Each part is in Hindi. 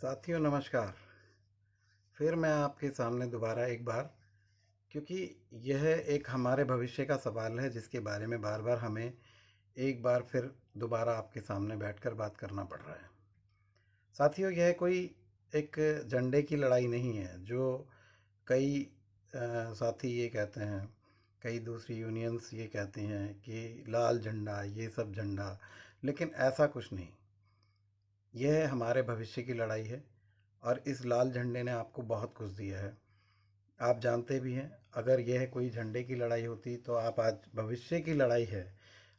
साथियों नमस्कार। फिर मैं आपके सामने दोबारा एक बार, क्योंकि यह एक हमारे भविष्य का सवाल है जिसके बारे में बार बार हमें एक बार फिर दोबारा आपके सामने बैठकर बात करना पड़ रहा है। साथियों, यह कोई एक झंडे की लड़ाई नहीं है जो कई साथी ये कहते हैं, कई दूसरी यूनियंस ये कहती हैं कि लाल झंडा, ये सब झंडा, लेकिन ऐसा कुछ नहीं। यह हमारे भविष्य की लड़ाई है और इस लाल झंडे ने आपको बहुत कुछ दिया है। आप जानते भी हैं, अगर यह कोई झंडे की लड़ाई होती तो आप आज भविष्य की लड़ाई है,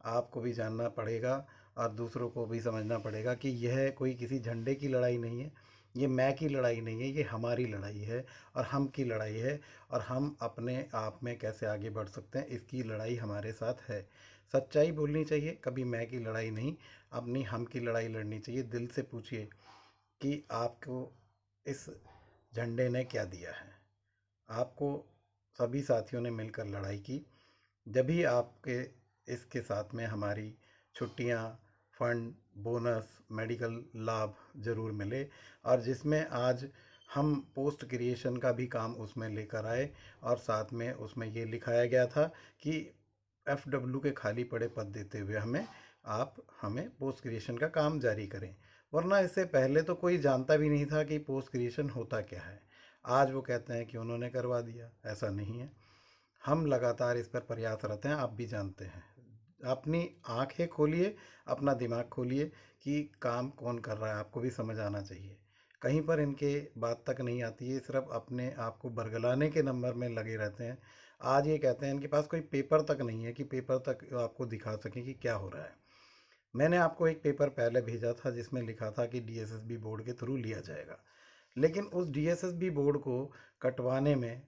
आपको भी जानना पड़ेगा और दूसरों को भी समझना पड़ेगा कि यह कोई किसी झंडे की लड़ाई नहीं है, ये मैं की लड़ाई नहीं है, ये हमारी लड़ाई है और हम की लड़ाई है। और हम अपने आप में कैसे आगे बढ़ सकते हैं, इसकी लड़ाई हमारे साथ है। सच्चाई बोलनी चाहिए, कभी मैं की लड़ाई नहीं, अपनी हम की लड़ाई लड़नी चाहिए। दिल से पूछिए कि आपको इस झंडे ने क्या दिया है। आपको सभी साथियों ने मिलकर लड़ाई की, जब भी आपके इसके साथ में हमारी छुट्टियां, फंड, बोनस, मेडिकल लाभ ज़रूर मिले। और जिसमें आज हम पोस्ट क्रिएशन का भी काम उसमें लेकर आए और साथ में उसमें ये लिखाया गया था कि एफडब्ल्यू के खाली पड़े पद देते हुए आप हमें पोस्ट क्रिएशन का काम जारी करें। वरना इससे पहले तो कोई जानता भी नहीं था कि पोस्ट क्रिएशन होता क्या है। आज वो कहते हैं कि उन्होंने करवा दिया, ऐसा नहीं है। हम लगातार इस पर प्रयासरत हैं, आप भी जानते हैं। अपनी आंखें खोलिए, अपना दिमाग खोलिए कि काम कौन कर रहा है, आपको भी समझ आना चाहिए। कहीं पर इनके बात तक नहीं आती है, सिर्फ अपने आप को बरगलाने के नंबर में लगे रहते हैं। आज ये कहते हैं इनके पास कोई पेपर तक नहीं है कि पेपर तक आपको दिखा सकें कि क्या हो रहा है। मैंने आपको एक पेपर पहले भेजा था जिसमें लिखा था कि डीएसएसबी बोर्ड के थ्रू लिया जाएगा, लेकिन उस डीएसएसबी बोर्ड को कटवाने में,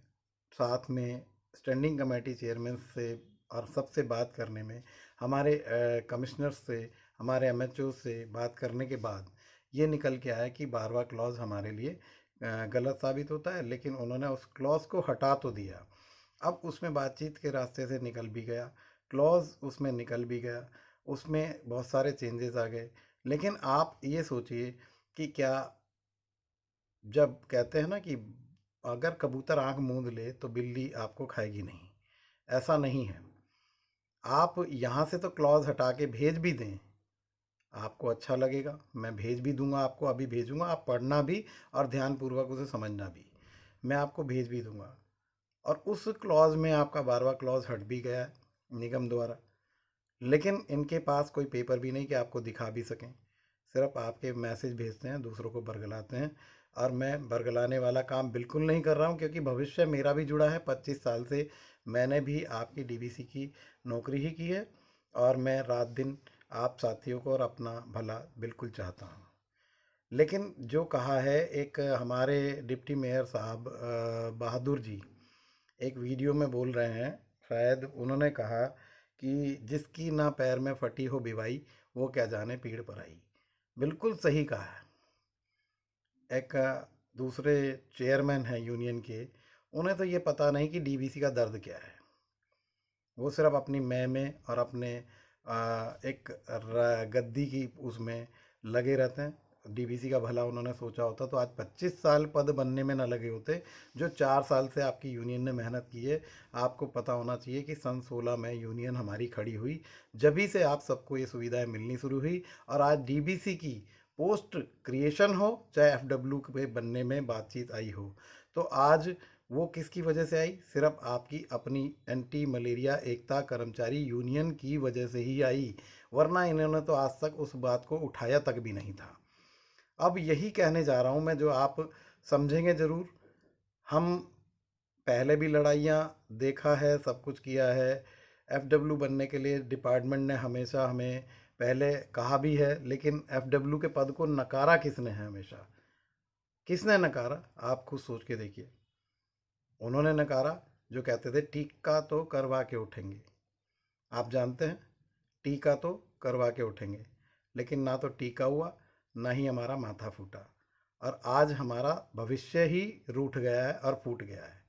साथ में स्टैंडिंग कमेटी चेयरमैन से और सबसे बात करने में, हमारे कमिश्नर से, हमारे एमएचओ से बात करने के बाद ये निकल के आया कि 12वां क्लॉज हमारे लिए गलत साबित होता है। लेकिन उन्होंने उस क्लॉज को हटा तो दिया। अब उसमें बातचीत के रास्ते से निकल भी गया, क्लॉज उसमें निकल भी गया, उसमें बहुत सारे चेंजेस आ गए। लेकिन आप ये सोचिए कि क्या, जब कहते हैं ना कि अगर कबूतर आंख मूंद ले तो बिल्ली आपको खाएगी नहीं, ऐसा नहीं है। आप यहाँ से तो क्लॉज हटा के भेज भी दें, आपको अच्छा लगेगा, मैं भेज भी दूंगा, आपको अभी भेजूंगा, आप पढ़ना भी और ध्यानपूर्वक उसे समझना भी। मैं आपको भेज भी दूंगा। और उस क्लॉज में आपका 12वां क्लॉज हट भी गया है निगम द्वारा। लेकिन इनके पास कोई पेपर भी नहीं कि आपको दिखा भी सकें, सिर्फ आपके मैसेज भेजते हैं, दूसरों को बरगलाते हैं। और मैं बरगलाने वाला काम बिल्कुल नहीं कर रहा हूं, क्योंकि भविष्य मेरा भी जुड़ा है। 25 साल से मैंने भी आपकी डीवीसी की नौकरी ही की है और मैं रात दिन आप साथियों को और अपना भला बिल्कुल चाहता हूं। लेकिन जो कहा है एक हमारे डिप्टी मेयर साहब बहादुर जी, एक वीडियो में बोल रहे हैं, शायद उन्होंने कहा कि जिसकी ना पैर में फटी हो बिवाई, वो क्या जाने पीड़ पर आई। बिल्कुल सही कहा है। एक दूसरे चेयरमैन हैं यूनियन के, उन्हें तो ये पता नहीं कि डीवीसी का दर्द क्या है। वो सिर्फ अपनी मैं में और अपने एक गद्दी की उसमें लगे रहते हैं। डीवीसी का भला उन्होंने सोचा होता तो आज 25 साल पद बनने में न लगे होते, जो 4 साल से आपकी यूनियन ने मेहनत की है। आपको पता होना चाहिए कि सन 16 में यूनियन हमारी खड़ी हुई, जभी से आप सबको ये सुविधाएं मिलनी शुरू हुई। और आज डीबीसी की पोस्ट क्रिएशन हो चाहे एफडब्ल्यू पे बनने में बातचीत आई हो, तो आज वो किसकी वजह से आई? सिर्फ आपकी अपनी एंटी मलेरिया एकता कर्मचारी यूनियन की वजह से ही आई। वरना इन्होंने तो आज तक उस बात को उठाया तक भी नहीं था। अब यही कहने जा रहा हूँ मैं, जो आप समझेंगे ज़रूर। हम पहले भी लड़ाइयाँ देखा है, सब कुछ किया है। एफडब्ल्यू बनने के लिए डिपार्टमेंट ने हमेशा हमें पहले कहा भी है, लेकिन एफडब्ल्यू के पद को नकारा किसने है? हमेशा किसने नकारा? आप खुद सोच के देखिए। उन्होंने नकारा जो कहते थे टीका तो करवा के उठेंगे। आप जानते हैं, टीका तो करवा के उठेंगे, लेकिन ना तो टीका हुआ, ना ही हमारा माथा फूटा। और आज हमारा भविष्य ही रूठ गया है और फूट गया है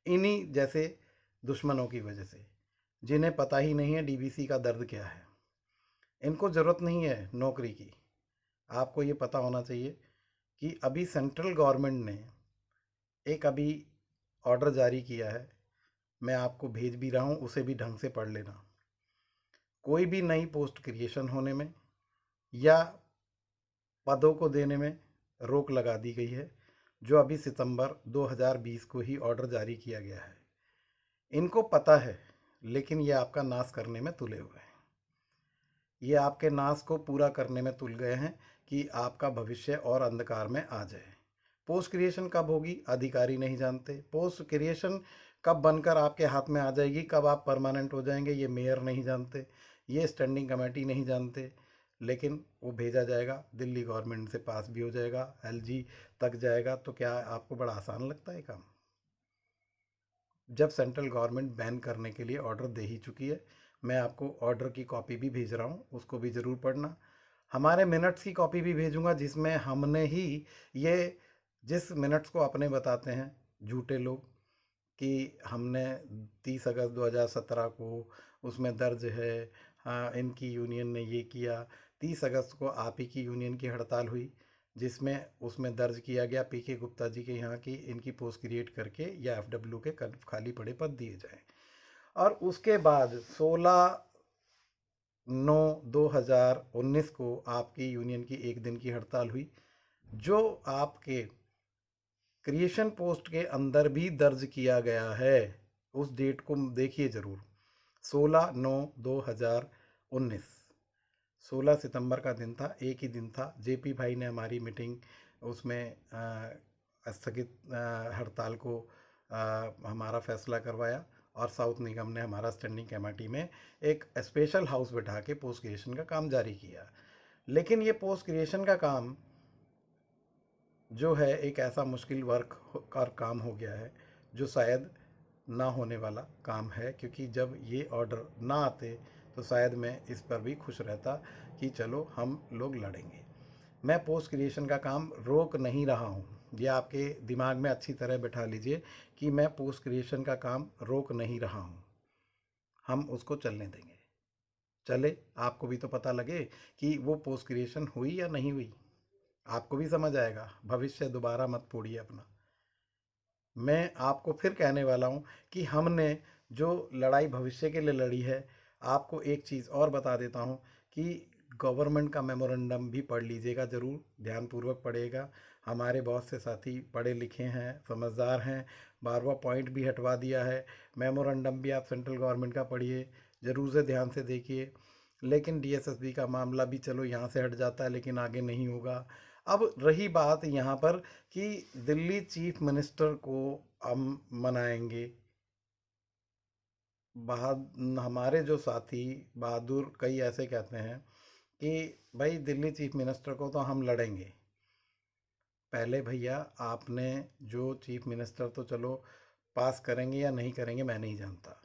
इन्हीं जैसे दुश्मनों की वजह से, जिन्हें पता ही नहीं है डीवीसी का दर्द क्या है। इनको ज़रूरत नहीं है नौकरी की। आपको ये पता होना चाहिए कि अभी सेंट्रल गवर्नमेंट ने एक अभी ऑर्डर जारी किया है, मैं आपको भेज भी रहा हूँ, उसे भी ढंग से पढ़ लेना। कोई भी नई पोस्ट क्रिएशन होने में या पदों को देने में रोक लगा दी गई है, जो अभी सितंबर 2020 को ही ऑर्डर जारी किया गया है। इनको पता है, लेकिन ये आपका नाश करने में तुले हुए हैं। ये आपके नाश को पूरा करने में तुल गए हैं कि आपका भविष्य और अंधकार में आ जाए। पोस्ट क्रिएशन कब होगी अधिकारी नहीं जानते। पोस्ट क्रिएशन कब बनकर आपके हाथ में आ जाएगी, कब आप परमानेंट हो जाएंगे, ये मेयर नहीं जानते, ये स्टैंडिंग कमेटी नहीं जानते। लेकिन वो भेजा जाएगा, दिल्ली गवर्नमेंट से पास भी हो जाएगा, एलजी तक जाएगा। तो क्या आपको बड़ा आसान लगता है काम? जब सेंट्रल गवर्नमेंट बैन करने के लिए ऑर्डर दे ही चुकी है। मैं आपको ऑर्डर की कॉपी भी भेज रहा हूँ, उसको भी ज़रूर पढ़ना। हमारे मिनट्स की कॉपी भी भेजूंगा, जिसमें हमने ही ये जिस मिनट्स को अपने बताते हैं झूठे लोग कि हमने 30 अगस्त 2017 को उसमें दर्ज है, हाँ इनकी यूनियन ने ये किया। 30 अगस्त को आप ही की यूनियन की हड़ताल हुई, जिसमें उसमें दर्ज किया गया पीके गुप्ता जी के यहाँ की इनकी पोस्ट क्रिएट करके या एफडब्ल्यू के खाली पड़े पद दिए जाएं। और उसके बाद 16/9/2019 को आपकी यूनियन की एक दिन की हड़ताल हुई, जो आपके क्रिएशन पोस्ट के अंदर भी दर्ज किया गया है। उस डेट को देखिए ज़रूर, 16/9/2019। 16 सितंबर का दिन था, एक ही दिन था। जेपी भाई ने हमारी मीटिंग उसमें स्थगित हड़ताल को हमारा फैसला करवाया, और साउथ निगम ने हमारा स्टैंडिंग कमेटी में एक स्पेशल हाउस बैठा के पोस्ट क्रिएशन का काम जारी किया। लेकिन ये पोस्ट क्रिएशन का काम जो है एक ऐसा मुश्किल वर्क और काम हो गया है, जो शायद ना होने वाला काम है, क्योंकि जब ये ऑर्डर ना आते तो शायद मैं इस पर भी खुश रहता कि चलो हम लोग लड़ेंगे। मैं पोस्ट क्रिएशन का काम रोक नहीं रहा हूँ, ये आपके दिमाग में अच्छी तरह बैठा लीजिए कि मैं पोस्ट क्रिएशन का काम रोक नहीं रहा हूँ। हम उसको चलने देंगे, चले, आपको भी तो पता लगे कि वो पोस्ट क्रिएशन हुई या नहीं हुई। आपको भी समझ आएगा, भविष्य दोबारा मत फोड़िए अपना। मैं आपको फिर कहने वाला हूँ कि हमने जो लड़ाई भविष्य के लिए लड़ी है, आपको एक चीज़ और बता देता हूँ कि गवर्नमेंट का मेमोरेंडम भी पढ़ लीजिएगा ज़रूर, ध्यानपूर्वक पढ़िएगा। हमारे बहुत से साथी पढ़े लिखे हैं, समझदार हैं, बार बार पॉइंट भी हटवा दिया है। मेमोरेंडम भी आप सेंट्रल गवर्नमेंट का पढ़िए, ज़रूर से ध्यान से देखिए। लेकिन डीएसएसबी का मामला भी चलो यहाँ से हट जाता है, लेकिन आगे नहीं होगा। अब रही बात यहाँ पर कि दिल्ली चीफ मिनिस्टर को हम मनाएंगे। हमारे जो साथी बहादुर कई ऐसे कहते हैं कि भाई दिल्ली चीफ मिनिस्टर को तो हम लड़ेंगे। पहले भैया आपने जो चीफ मिनिस्टर तो चलो पास करेंगे या नहीं करेंगे मैं नहीं जानता,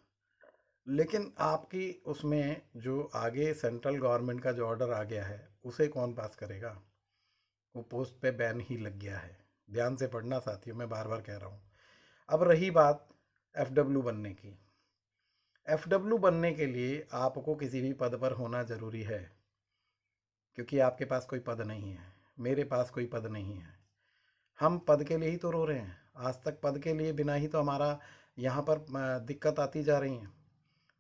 लेकिन आपकी उसमें जो आगे सेंट्रल गवर्नमेंट का जो ऑर्डर आ गया है उसे कौन पास करेगा? वो पोस्ट पे बैन ही लग गया है। ध्यान से पढ़ना साथियों, मैं बार बार कह रहा हूँ। अब रही बात एफडब्ल्यू बनने की। एफडब्ल्यू बनने के लिए आपको किसी भी पद पर होना ज़रूरी है, क्योंकि आपके पास कोई पद नहीं है, मेरे पास कोई पद नहीं है। हम पद के लिए ही तो रो रहे हैं। आज तक पद के लिए बिना ही तो हमारा यहाँ पर दिक्कत आती जा रही है।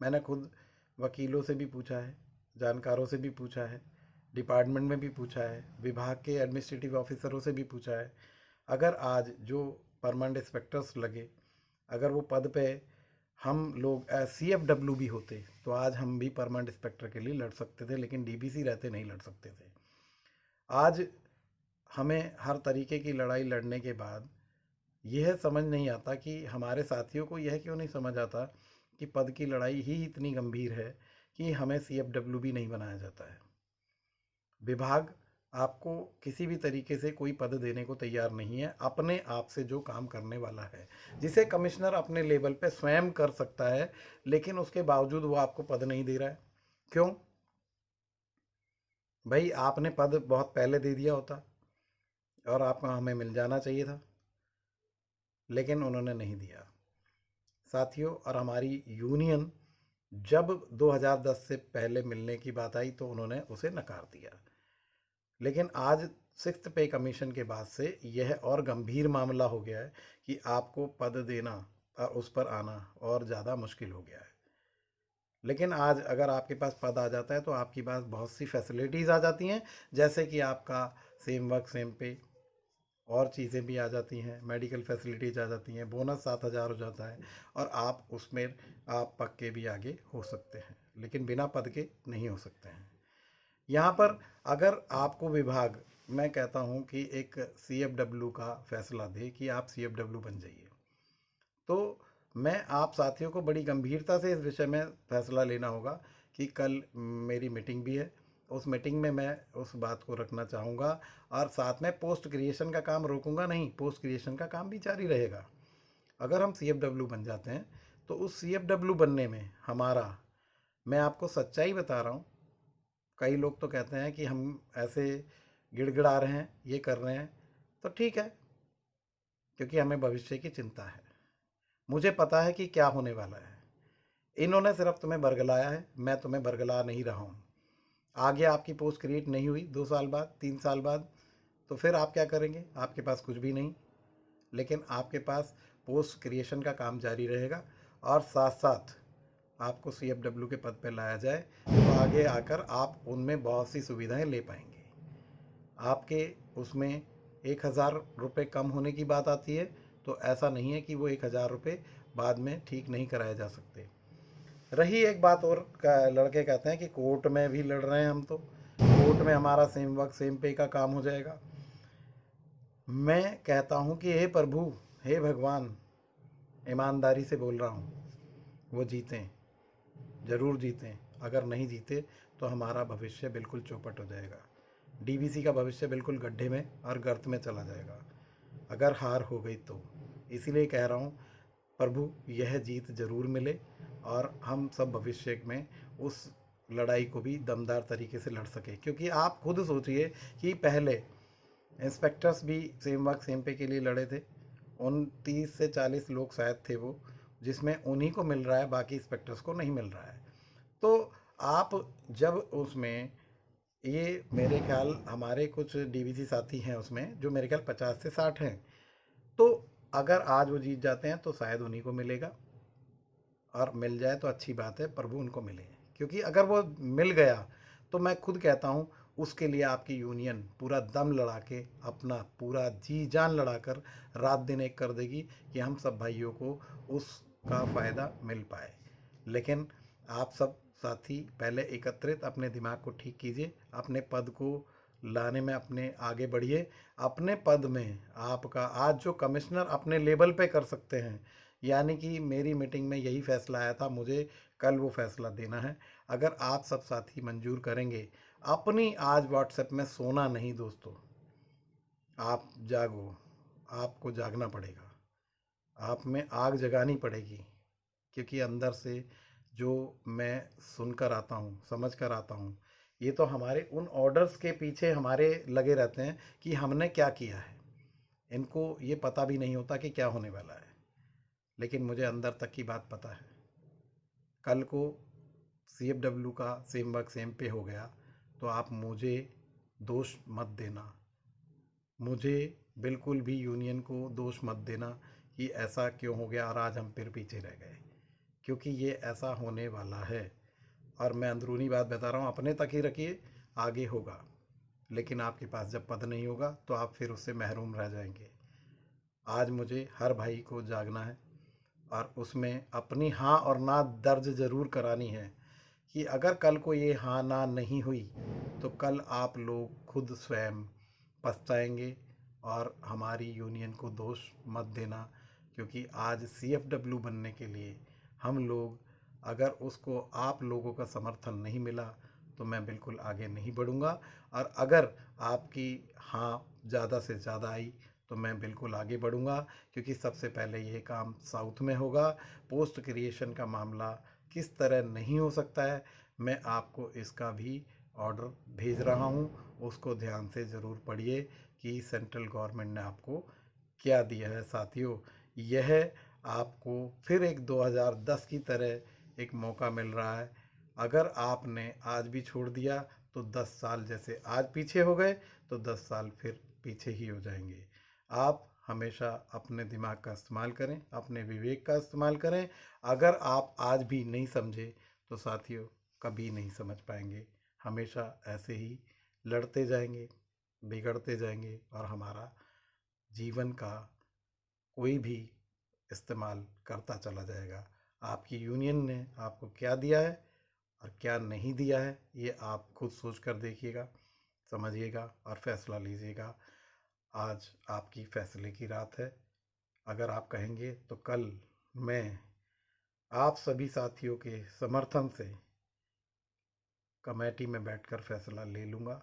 मैंने खुद वकीलों से भी पूछा है, जानकारों से भी पूछा है, डिपार्टमेंट में भी पूछा है, विभाग के एडमिनिस्ट्रेटिव ऑफिसरों से भी पूछा है। अगर आज जो परमानेंट इंस्पेक्टर्स लगे, अगर वो पद पे हम लोग CFW भी होते तो आज हम भी परमानेंट इंस्पेक्टर के लिए लड़ सकते थे, लेकिन DBC रहते नहीं लड़ सकते थे। आज हमें हर तरीके की लड़ाई लड़ने के बाद यह समझ नहीं आता कि हमारे साथियों को यह क्यों नहीं समझ आता कि पद की लड़ाई ही इतनी गंभीर है कि हमें CFW भी नहीं बनाया जाता है। विभाग आपको किसी भी तरीके से कोई पद देने को तैयार नहीं है अपने आप से जो काम करने वाला है, जिसे कमिश्नर अपने लेवल पे स्वयं कर सकता है, लेकिन उसके बावजूद वो आपको पद नहीं दे रहा है। क्यों? भाई आपने पद बहुत पहले दे दिया होता और आपको हमें मिल जाना चाहिए था, लेकिन उन्होंने नहीं दिया साथियों। और हमारी यूनियन जब 2010 से पहले मिलने की बात आई तो उन्होंने उसे नकार दिया। लेकिन आज सिक्स्थ पे कमीशन के बाद से यह और गंभीर मामला हो गया है कि आपको पद देना और उस पर आना और ज़्यादा मुश्किल हो गया है। लेकिन आज अगर आपके पास पद आ जाता है तो आपके पास बहुत सी फैसिलिटीज़ आ जाती हैं, जैसे कि आपका सेम वर्क सेम पे, और चीज़ें भी आ जाती हैं, मेडिकल फैसिलिटीज़ आ जाती हैं, बोनस 7,000 हो जाता है, और आप उसमें आप पक्के भी आगे हो सकते हैं, लेकिन बिना पद के नहीं हो सकते हैं। यहाँ पर अगर आपको विभाग, मैं कहता हूँ कि एक CFW का फैसला दे कि आप CFW बन जाइए, तो मैं आप साथियों को बड़ी गंभीरता से इस विषय में फैसला लेना होगा कि कल मेरी मीटिंग भी है, उस मीटिंग में मैं उस बात को रखना चाहूँगा, और साथ में पोस्ट क्रिएशन का काम रोकूंगा नहीं, पोस्ट क्रिएशन का काम भी जारी रहेगा। अगर हम CFW बन जाते हैं तो उस CFW बनने में हमारा, मैं आपको सच्चाई बता रहा हूँ, कई लोग तो कहते हैं कि हम ऐसे गिड़गिड़ा रहे हैं, ये कर रहे हैं, तो ठीक है, क्योंकि हमें भविष्य की चिंता है, मुझे पता है कि क्या होने वाला है। इन्होंने सिर्फ तुम्हें बरगलाया है, मैं तुम्हें बरगला नहीं रहा हूँ। आगे आपकी पोस्ट क्रिएट नहीं हुई 2 साल बाद, 3 साल बाद, तो फिर आप क्या करेंगे? आपके पास कुछ भी नहीं, लेकिन आपके पास पोस्ट क्रिएशन का काम जारी रहेगा, और साथ साथ आपको CFW के पद पर लाया जाए तो आगे आकर आप उनमें बहुत सी सुविधाएं ले पाएंगे। आपके उसमें 1,000 रुपये कम होने की बात आती है, तो ऐसा नहीं है कि वो 1,000 रुपये बाद में ठीक नहीं कराए जा सकते। रही एक बात और, लड़के कहते हैं कि कोर्ट में भी लड़ रहे हैं हम, तो कोर्ट में हमारा सेम वर्क सेम पे का काम हो जाएगा। मैं कहता हूँ कि हे प्रभु, हे भगवान, ईमानदारी से बोल रहा हूँ, वो जीतें, ज़रूर जीतें। अगर नहीं जीते तो हमारा भविष्य बिल्कुल चौपट हो जाएगा, DVC का भविष्य बिल्कुल गड्ढे में और गर्त में चला जाएगा अगर हार हो गई तो। इसीलिए कह रहा हूँ, प्रभु यह जीत जरूर मिले, और हम सब भविष्य में उस लड़ाई को भी दमदार तरीके से लड़ सके। क्योंकि आप खुद सोचिए कि पहले इंस्पेक्टर्स भी सेम वर्क सेम पे के लिए लड़े थे, 29 से 40 लोग शायद थे वो, जिसमें उन्हीं को मिल रहा है, बाकी इंस्पेक्टर्स को नहीं मिल रहा है। तो आप जब उसमें, ये मेरे ख्याल हमारे कुछ DVC साथी हैं उसमें जो मेरे ख्याल 50 से 60 हैं, तो अगर आज वो जीत जाते हैं तो शायद उन्हीं को मिलेगा, और मिल जाए तो अच्छी बात है, प्रभु उनको मिले। क्योंकि अगर वो मिल गया तो मैं खुद कहता हूँ उसके लिए आपकी यूनियन पूरा दम लड़ा के, अपना पूरा जी जान लड़ाकर रात दिन एक कर देगी कि हम सब भाइयों को उसका फ़ायदा मिल पाए। लेकिन आप सब साथी पहले एकत्रित अपने दिमाग को ठीक कीजिए, अपने पद को लाने में अपने आगे बढ़िए। अपने पद में आपका आज जो कमिश्नर अपने लेवल पे कर सकते हैं, यानी कि मेरी मीटिंग में यही फैसला आया था, मुझे कल वो फैसला देना है। अगर आप सब साथी मंजूर करेंगे, अपनी आज व्हाट्सएप में सोना नहीं दोस्तों, आप जागो, आपको जागना पड़ेगा, आप में आग जगानी पड़ेगी। क्योंकि अंदर से जो मैं सुनकर आता हूँ, समझ कर आता हूँ, ये तो हमारे उन ऑर्डर्स के पीछे हमारे लगे रहते हैं कि हमने क्या किया है, इनको ये पता भी नहीं होता कि क्या होने वाला है। लेकिन मुझे अंदर तक की बात पता है, कल को CFW का सेम वर्क सेम पे हो गया तो आप मुझे दोष मत देना, मुझे बिल्कुल भी यूनियन को दोष मत देना कि ऐसा क्यों हो गया और आज हम फिर पीछे रह गए, क्योंकि ये ऐसा होने वाला है। और मैं अंदरूनी बात बता रहा हूँ, अपने तक ही रखिए, आगे होगा। लेकिन आपके पास जब पद नहीं होगा तो आप फिर उससे महरूम रह जाएंगे। आज मुझे हर भाई को जागना है, और उसमें अपनी हाँ और ना दर्ज ज़रूर करानी है कि अगर कल को ये हाँ ना नहीं हुई तो कल आप लोग खुद स्वयं पछताएंगे, और हमारी यूनियन को दोष मत देना। क्योंकि आज CFW बनने के लिए हम लोग, अगर उसको आप लोगों का समर्थन नहीं मिला तो मैं बिल्कुल आगे नहीं बढ़ूँगा, और अगर आपकी हाँ ज़्यादा से ज़्यादा आई तो मैं बिल्कुल आगे बढ़ूँगा। क्योंकि सबसे पहले ये काम साउथ में होगा। पोस्ट क्रिएशन का मामला किस तरह नहीं हो सकता है, मैं आपको इसका भी ऑर्डर भेज रहा हूँ, उसको ध्यान से ज़रूर पढ़िए कि सेंट्रल गवर्नमेंट ने आपको क्या दिया है। साथियों, यह आपको फिर एक 2010 की तरह एक मौका मिल रहा है। अगर आपने आज भी छोड़ दिया तो 10 साल जैसे आज पीछे हो गए, तो 10 साल फिर पीछे ही हो जाएंगे। आप हमेशा अपने दिमाग का इस्तेमाल करें, अपने विवेक का इस्तेमाल करें। अगर आप आज भी नहीं समझे तो साथियों कभी नहीं समझ पाएंगे। हमेशा ऐसे ही लड़ते जाएंगे, बिगड़ते जाएंगे और हमारा जीवन का कोई भी इस्तेमाल करता चला जाएगा। आपकी यूनियन ने आपको क्या दिया है और क्या नहीं दिया है, ये आप खुद सोच कर देखिएगा, समझिएगा और फैसला लीजिएगा। आज आपकी फैसले की रात है। अगर आप कहेंगे तो कल मैं आप सभी साथियों के समर्थन से कमेटी में बैठकर फैसला ले लूँगा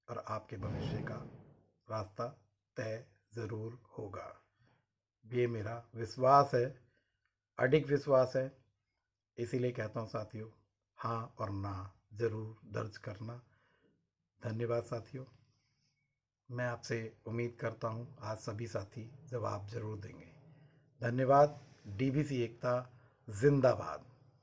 और आपके भविष्य का रास्ता तय ज़रूर होगा। ये मेरा विश्वास है, अडिग विश्वास है। इसीलिए कहता हूँ साथियों, हाँ और ना ज़रूर दर्ज करना। धन्यवाद साथियों। मैं आपसे उम्मीद करता हूँ आज सभी साथी जवाब ज़रूर देंगे। धन्यवाद। डीवीसी एकता जिंदाबाद।